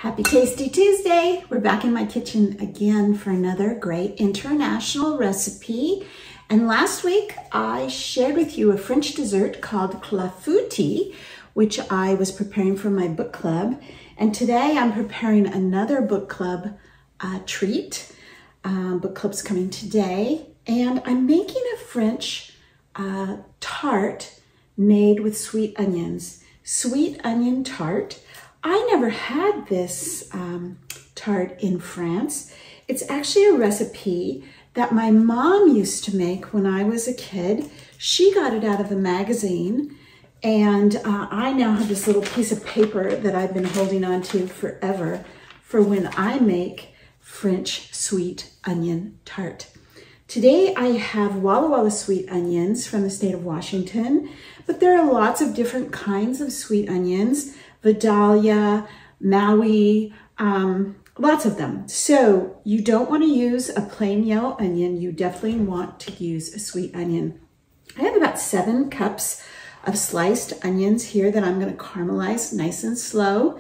Happy Tasty Tuesday! We're back in my kitchen again for another great international recipe. And last week I shared with you a French dessert called clafoutis, which I was preparing for my book club. And today I'm preparing another book club treat. Book club's coming today. And I'm making a French tart made with sweet onions. Sweet onion tart. I never had this tart in France. It's actually a recipe that my mom used to make when I was a kid. She got it out of a magazine, and I now have this little piece of paper that I've been holding on to forever for when I make French sweet onion tart. Today I have Walla Walla sweet onions from the state of Washington, but there are lots of different kinds of sweet onions. Vidalia, Maui, lots of them. So you don't want to use a plain yellow onion. You definitely want to use a sweet onion. I have about 7 cups of sliced onions here that I'm going to caramelize nice and slow.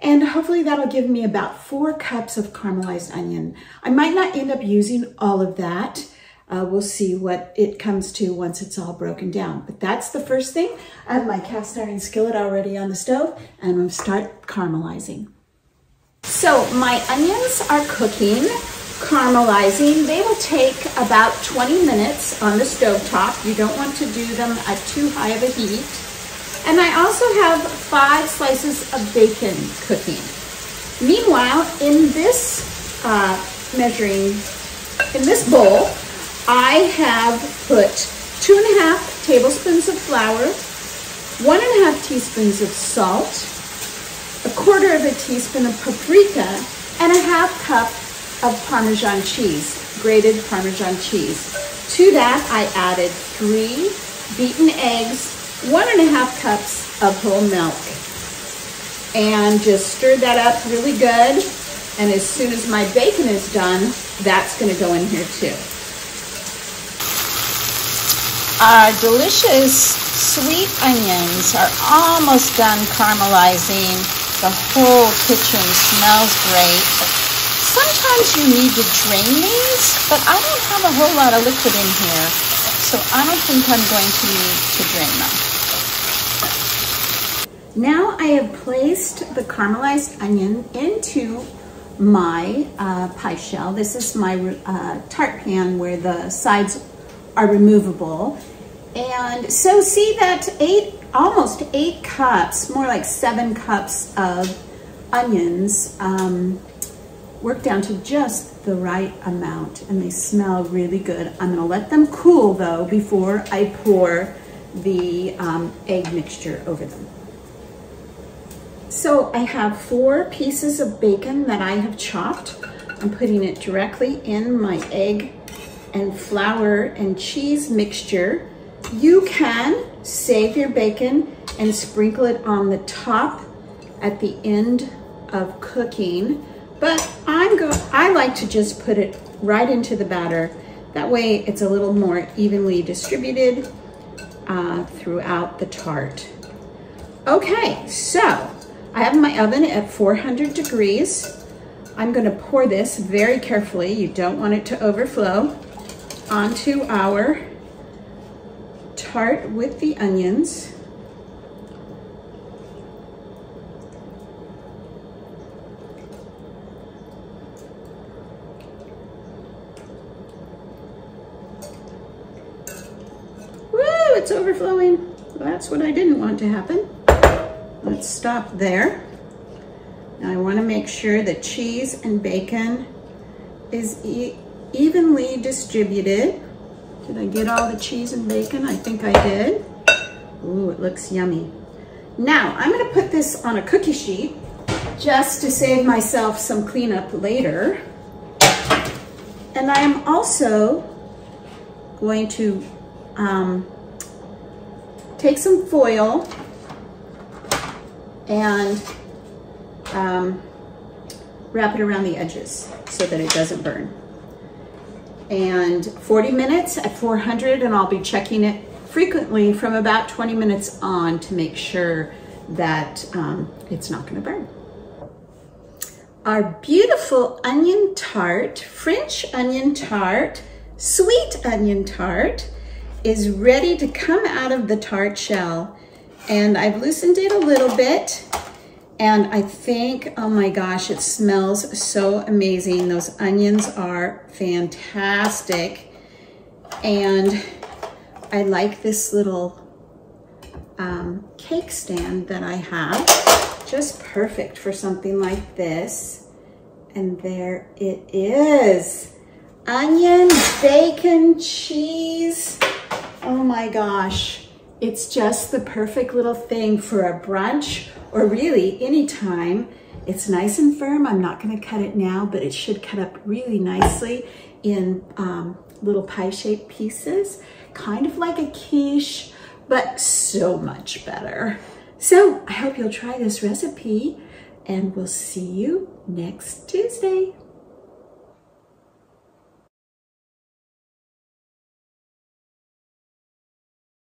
And hopefully that'll give me about 4 cups of caramelized onion. I might not end up using all of that. We'll see what it comes to once it's all broken down. But that's the first thing. I have my cast iron skillet already on the stove, and I'm going to start caramelizing. So my onions are cooking, caramelizing. They will take about 20 minutes on the stove top. You don't want to do them at too high of a heat. And I also have 5 slices of bacon cooking. Meanwhile, in this bowl, I have put 2½ tablespoons of flour, 1½ teaspoons of salt, 1/4 teaspoon of paprika, and 1/2 cup of Parmesan cheese, grated Parmesan cheese. To that, I added 3 beaten eggs, 1½ cups of whole milk, and just stirred that up really good. And as soon as my bacon is done, that's going to go in here too. Our delicious sweet onions are almost done caramelizing. The whole kitchen smells great. Sometimes you need to drain these, but I don't have a whole lot of liquid in here, so I don't think I'm going to need to drain them. Now I have placed the caramelized onion into my pie shell. This is my tart pan where the sides are removable. And so see that almost 8 cups, more like 7 cups of onions work down to just the right amount, and they smell really good. I'm gonna let them cool though before I pour the egg mixture over them. So I have 4 pieces of bacon that I have chopped. I'm putting it directly in my egg and flour and cheese mixture. You can save your bacon and sprinkle it on the top at the end of cooking, but I like to just put it right into the batter. That way it's a little more evenly distributed throughout the tart. Okay, so I have my oven at 400 degrees. I'm going to pour this very carefully. You don't want it to overflow onto our tart with the onions. Woo, it's overflowing. That's what I didn't want to happen. Let's stop there. Now I want to make sure that cheese and bacon is evenly distributed. Did I get all the cheese and bacon? I think I did. Ooh, it looks yummy. Now I'm going to put this on a cookie sheet just to save myself some cleanup later. And I am also going to take some foil and wrap it around the edges so that it doesn't burn. And 40 minutes at 400, and I'll be checking it frequently from about 20 minutes on to make sure that it's not going to burn. Our beautiful onion tart, French onion tart, sweet onion tart, is ready to come out of the tart shell. And I've loosened it a little bit, and I think, oh my gosh, it smells so amazing. Those onions are fantastic. And I like this little cake stand that I have. Just perfect for something like this. And there it is. Onion, bacon, cheese. Oh my gosh. It's just the perfect little thing for a brunch or really any time. It's nice and firm. I'm not going to cut it now, but it should cut up really nicely in little pie-shaped pieces, kind of like a quiche, but so much better. So I hope you'll try this recipe, and we'll see you next Tuesday.